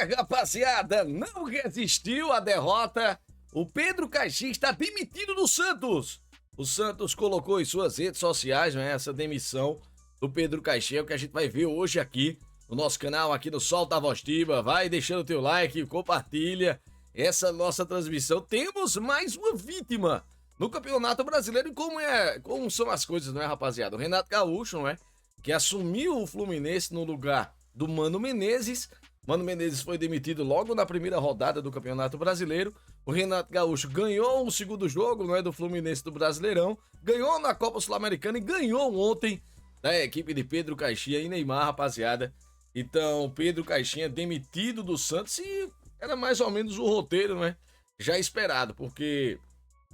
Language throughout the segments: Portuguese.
Rapaziada, não resistiu à derrota. O Pedro Caixinha está demitido do Santos. O Santos colocou em suas redes sociais, né, essa demissão do Pedro Caixinha, o que a gente vai ver hoje aqui no nosso canal, aqui no Solta a Voz Tiba. Vai deixando o teu like, compartilha essa nossa transmissão. Temos mais uma vítima no Campeonato Brasileiro. E como são as coisas, não é, rapaziada? O Renato Gaúcho, não é, que assumiu o Fluminense no lugar do Mano Menezes. Mano Menezes foi demitido logo na primeira rodada do Campeonato Brasileiro. O Renato Gaúcho ganhou o segundo jogo, não é, do Fluminense do Brasileirão, ganhou na Copa Sul-Americana e ganhou ontem da equipe de Pedro Caixinha e Neymar, rapaziada. Então, Pedro Caixinha demitido do Santos, e era mais ou menos o roteiro, né, já esperado, porque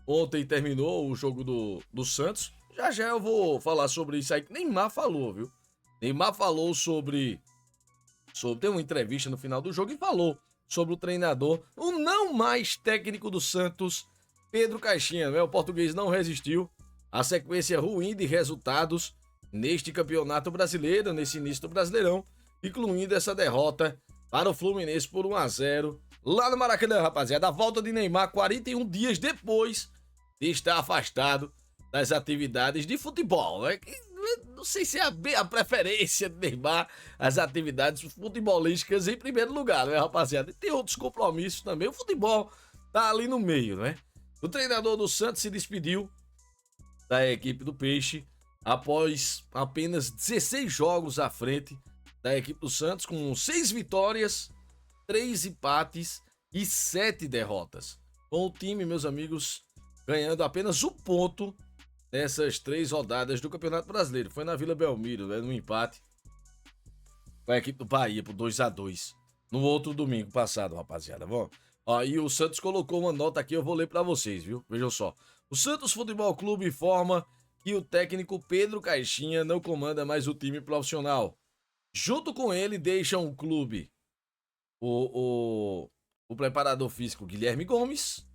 ontem terminou o jogo do Santos. Já eu vou falar sobre isso aí que Neymar falou, viu? Neymar falou sobre deu uma entrevista no final do jogo e falou sobre o treinador, o não mais técnico do Santos, Pedro Caixinha, né? O português não resistiu à sequência ruim de resultados neste campeonato brasileiro, nesse início do Brasileirão, incluindo essa derrota para o Fluminense por 1-0 lá no Maracanã, rapaziada. A volta de Neymar 41 dias depois de estar afastado das atividades de futebol, né? Não sei se é a preferência de Neymar as atividades futebolísticas em primeiro lugar, né, rapaziada? E tem outros compromissos também. O futebol tá ali no meio, né? O treinador do Santos se despediu da equipe do Peixe após apenas 16 jogos à frente da equipe do Santos, com 6 vitórias, 3 empates e 7 derrotas. Com o time, meus amigos, ganhando apenas um ponto nessas 3 rodadas do Campeonato Brasileiro. Foi na Vila Belmiro, né, no empate com a equipe do Bahia por 2-2 no outro domingo passado, rapaziada. Bom, aí o Santos colocou uma nota aqui, eu vou ler pra vocês, viu? Vejam só. O Santos Futebol Clube informa que o técnico Pedro Caixinha não comanda mais o time profissional. Junto com ele deixam o clube o preparador físico Guilherme Gomes,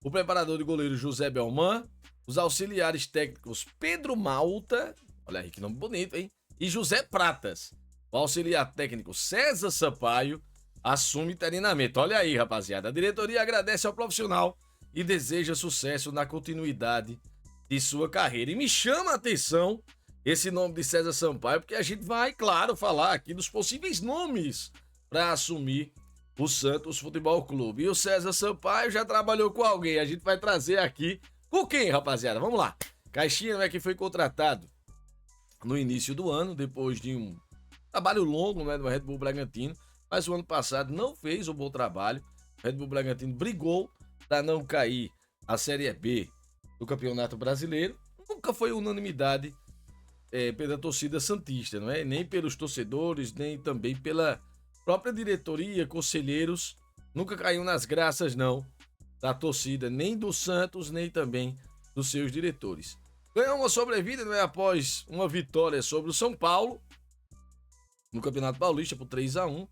o preparador de goleiro José Belman, os auxiliares técnicos Pedro Malta, olha aí que nome bonito, hein? E José Pratas. O auxiliar técnico César Sampaio assume treinamento. Olha aí, rapaziada. A diretoria agradece ao profissional e deseja sucesso na continuidade de sua carreira. E me chama a atenção esse nome de César Sampaio, porque a gente vai, claro, falar aqui dos possíveis nomes para assumir o Santos Futebol Clube. E o César Sampaio já trabalhou com alguém. A gente vai trazer aqui. Com quem, rapaziada? Vamos lá. Caixinha, né, que foi contratado no início do ano, depois de um trabalho longo, né, do Red Bull Bragantino, mas o ano passado não fez um bom trabalho. O Red Bull Bragantino brigou para não cair a Série B do Campeonato Brasileiro. Nunca foi unanimidade pela torcida santista, não é? Nem pelos torcedores, nem também pela própria diretoria, conselheiros. Nunca caiu nas graças, não, da torcida, nem do Santos, nem também dos seus diretores. Ganhou uma sobrevida, não é, após uma vitória sobre o São Paulo no Campeonato Paulista por 3-1.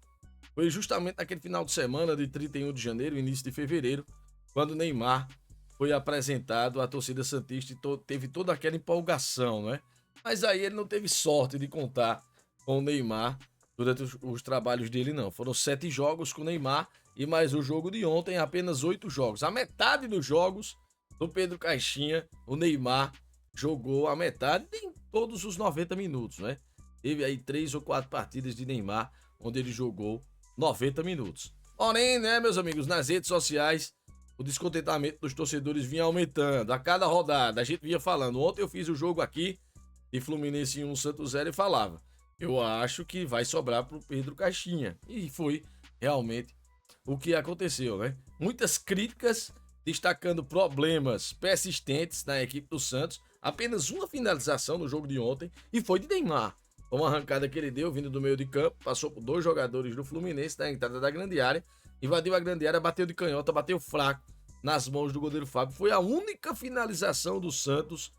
Foi justamente naquele final de semana de 31 de janeiro, início de fevereiro, quando o Neymar foi apresentado à torcida santista e teve toda aquela empolgação, não é? Mas aí ele não teve sorte de contar com o Neymar durante os trabalhos dele, não. Foram 7 jogos com o Neymar e mais o jogo de ontem, apenas 8 jogos. A metade dos jogos do Pedro Caixinha, o Neymar jogou a metade em todos os 90 minutos, né? Teve aí 3 ou 4 partidas de Neymar, onde ele jogou 90 minutos. Porém, né, meus amigos, nas redes sociais, o descontentamento dos torcedores vinha aumentando. A cada rodada, a gente vinha falando. Ontem eu fiz o jogo aqui, de Fluminense 1, Santos 0, e falava: eu acho que vai sobrar pro Pedro Caixinha. E foi realmente o que aconteceu, né? Muitas críticas destacando problemas persistentes na equipe do Santos. Apenas uma finalização no jogo de ontem e foi de Neymar. Uma arrancada que ele deu vindo do meio de campo, passou por 2 jogadores do Fluminense na entrada da grande área, invadiu a grande área, bateu de canhota, bateu fraco nas mãos do goleiro Fábio. Foi a única finalização do Santos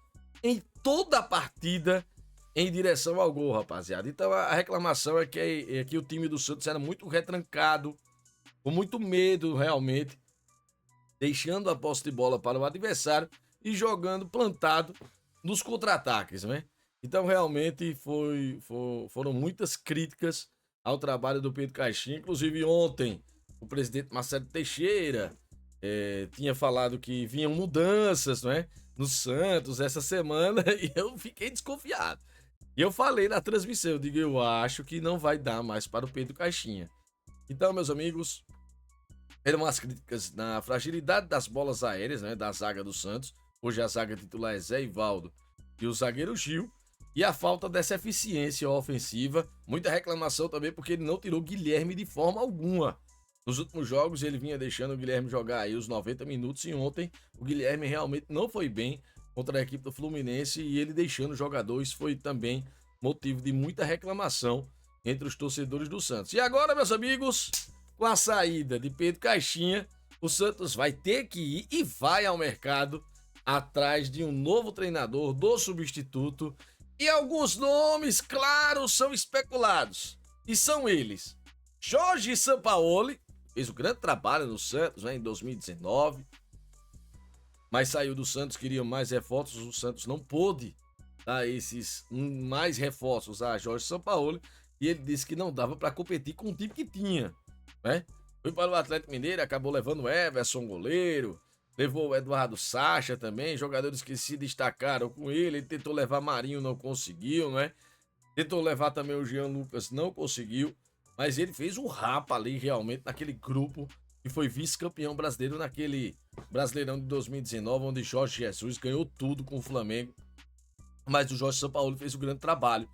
em toda a partida em direção ao gol, rapaziada. Então a reclamação é que o time do Santos era muito retrancado, com muito medo realmente, deixando a posse de bola para o adversário e jogando plantado nos contra-ataques, né? Então realmente foram muitas críticas ao trabalho do Pedro Caixinha. Inclusive ontem o presidente Marcelo Teixeira tinha falado que vinham mudanças, não é, no Santos essa semana e eu fiquei desconfiado. E eu falei na transmissão, eu digo, eu acho que não vai dar mais para o Pedro Caixinha. Então, meus amigos, eram umas críticas na fragilidade das bolas aéreas, né, da zaga do Santos. Hoje a zaga titular é Zé Ivaldo e o zagueiro Gil. E a falta dessa eficiência ofensiva. Muita reclamação também porque ele não tirou Guilherme de forma alguma. Nos últimos jogos ele vinha deixando o Guilherme jogar aí os 90 minutos e ontem o Guilherme realmente não foi bem contra a equipe do Fluminense e ele deixando o jogador, isso foi também motivo de muita reclamação entre os torcedores do Santos. E agora, meus amigos, com a saída de Pedro Caixinha, o Santos vai ter que ir e vai ao mercado atrás de um novo treinador, do substituto, e alguns nomes, claro, são especulados. E são eles: Jorge Sampaoli, fez um grande trabalho no Santos, né, em 2019, mas saiu do Santos, queria mais reforços, o Santos não pôde dar esses mais reforços a Jorge Sampaoli, e ele disse que não dava para competir com o time que tinha, né? Foi para o Atlético Mineiro, acabou levando o Everson, goleiro, levou o Eduardo Sacha também, jogadores que se destacaram com ele tentou levar Marinho, não conseguiu, né? Tentou levar também o Jean Lucas, não conseguiu, mas ele fez um rapa ali realmente naquele grupo e foi vice-campeão brasileiro naquele Brasileirão de 2019, onde Jorge Jesus ganhou tudo com o Flamengo. Mas o Jorge Sampaoli fez um grande trabalho,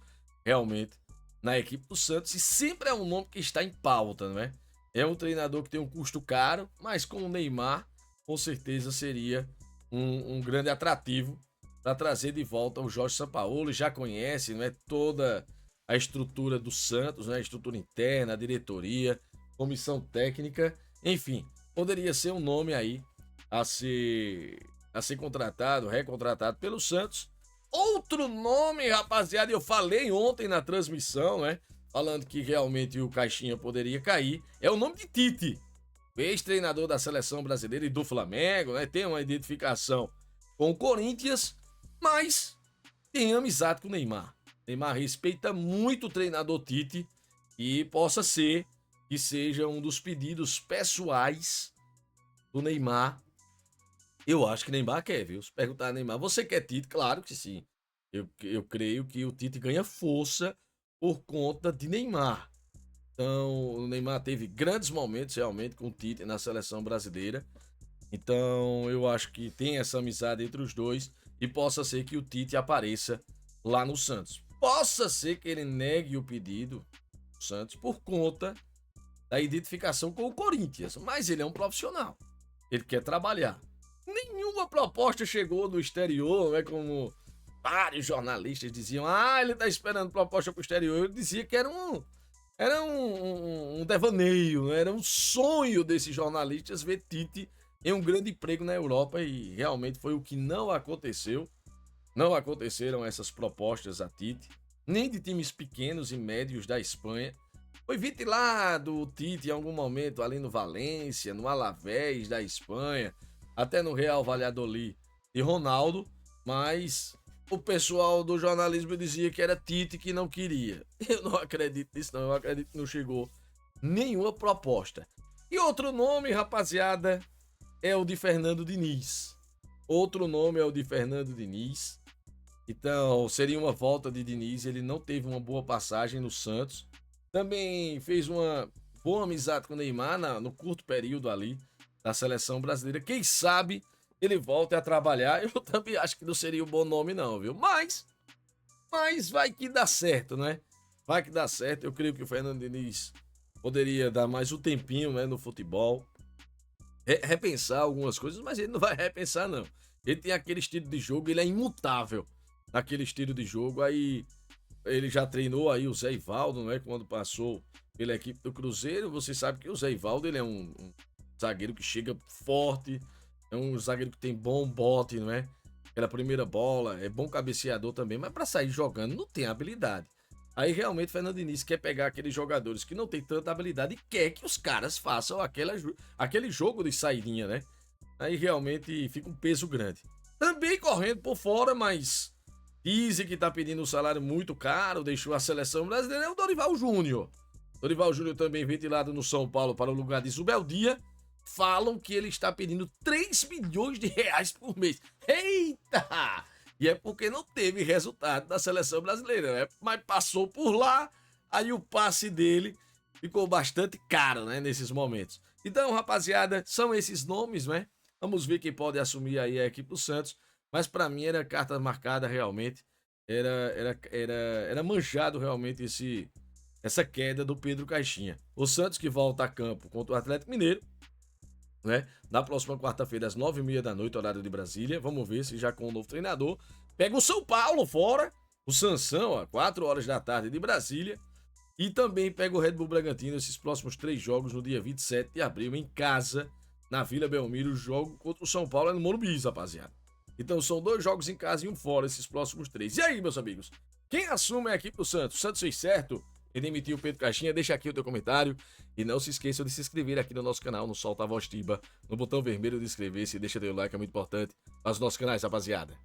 realmente, na equipe do Santos, e sempre é um nome que está em pauta, não é? É um treinador que tem um custo caro, mas com o Neymar, com certeza seria um grande atrativo para trazer de volta o Jorge Sampaoli. Já conhece, não é, toda a estrutura do Santos, né? A estrutura interna, a diretoria, comissão técnica, enfim, poderia ser um nome aí a ser contratado, recontratado pelo Santos. Outro nome, rapaziada, eu falei ontem na transmissão, né? Falando que realmente o Caixinha poderia cair, é o nome de Tite, ex-treinador da seleção brasileira e do Flamengo, né? Tem uma identificação com o Corinthians, mas tem amizade com o Neymar. Neymar respeita muito o treinador Tite e possa ser que seja um dos pedidos pessoais do Neymar. Eu acho que Neymar quer, viu? Se perguntar a Neymar, você quer Tite? Claro que sim. Eu creio que o Tite ganha força por conta de Neymar. Então, o Neymar teve grandes momentos realmente com o Tite na seleção brasileira. Então, eu acho que tem essa amizade entre os dois e possa ser que o Tite apareça lá no Santos. Possa ser que ele negue o pedido do Santos por conta da identificação com o Corinthians, mas ele é um profissional. Ele quer trabalhar. Nenhuma proposta chegou do exterior, não é como vários jornalistas diziam, ele tá esperando proposta pro exterior. Eu dizia que era um devaneio, né? Era um sonho desses jornalistas ver Tite em um grande emprego na Europa e realmente foi o que não aconteceu. Não aconteceram essas propostas a Tite, nem de times pequenos e médios da Espanha. Foi ventilado o Tite em algum momento ali no Valência, no Alavés da Espanha, até no Real Valladolid de Ronaldo, mas o pessoal do jornalismo dizia que era Tite que não queria. Eu não acredito nisso não, eu acredito que não chegou nenhuma proposta. E outro nome, rapaziada, é o de Fernando Diniz. Outro nome é o de Fernando Diniz. Então, seria uma volta de Diniz, ele não teve uma boa passagem no Santos. Também fez uma boa amizade com o Neymar no curto período ali da seleção brasileira. Quem sabe ele volta a trabalhar. Eu também acho que não seria um bom nome não, viu? Mas vai que dá certo, né? Vai que dá certo. Eu creio que o Fernando Diniz poderia dar mais um tempinho, né, no futebol. Repensar algumas coisas, mas ele não vai repensar não. Ele tem aquele estilo de jogo, ele é imutável naquele estilo de jogo. Aí ele já treinou aí o Zé Ivaldo, né? Quando passou pela equipe do Cruzeiro. Você sabe que o Zé Ivaldo, ele é um zagueiro que chega forte, é um zagueiro que tem bom bote, não é? Aquela primeira bola, é bom cabeceador também, mas para sair jogando não tem habilidade. Aí realmente o Fernando Diniz quer pegar aqueles jogadores que não tem tanta habilidade e quer que os caras façam aquele jogo de saidinha, né? Aí realmente fica um peso grande. Também correndo por fora, mas dizem que tá pedindo um salário muito caro, deixou a seleção brasileira, é o Dorival Júnior. Dorival Júnior também ventilado no São Paulo para o lugar de Zubeldia. Falam que ele está pedindo 3 milhões de reais por mês. Eita! E é porque não teve resultado da seleção brasileira, né? Mas passou por lá, aí o passe dele ficou bastante caro, né? Nesses momentos. Então, rapaziada, são esses nomes, né? Vamos ver quem pode assumir aí a equipe do Santos. Mas para mim era carta marcada realmente. Era manchado realmente essa queda do Pedro Caixinha. O Santos que volta a campo contra o Atlético Mineiro, né? Na próxima quarta-feira, às 9h30 da noite, horário de Brasília. Vamos ver se já com o novo treinador. Pega o São Paulo fora, o Sansão, ó, 4 horas da tarde de Brasília. E também pega o Red Bull Bragantino esses próximos 3 jogos no dia 27 de abril, em casa, na Vila Belmiro. O jogo contra o São Paulo é no Morumbi, rapaziada. Então são 2 jogos em casa e um fora esses próximos 3. E aí, meus amigos? Quem assume a equipe do Santos? O Santos fez certo em demitir o Pedro Caixinha? Deixa aqui o teu comentário. E não se esqueçam de se inscrever aqui no nosso canal, no Solta a Voz Tiba, no botão vermelho de inscrever-se. Deixa teu like, é muito importante para os nossos canais, rapaziada.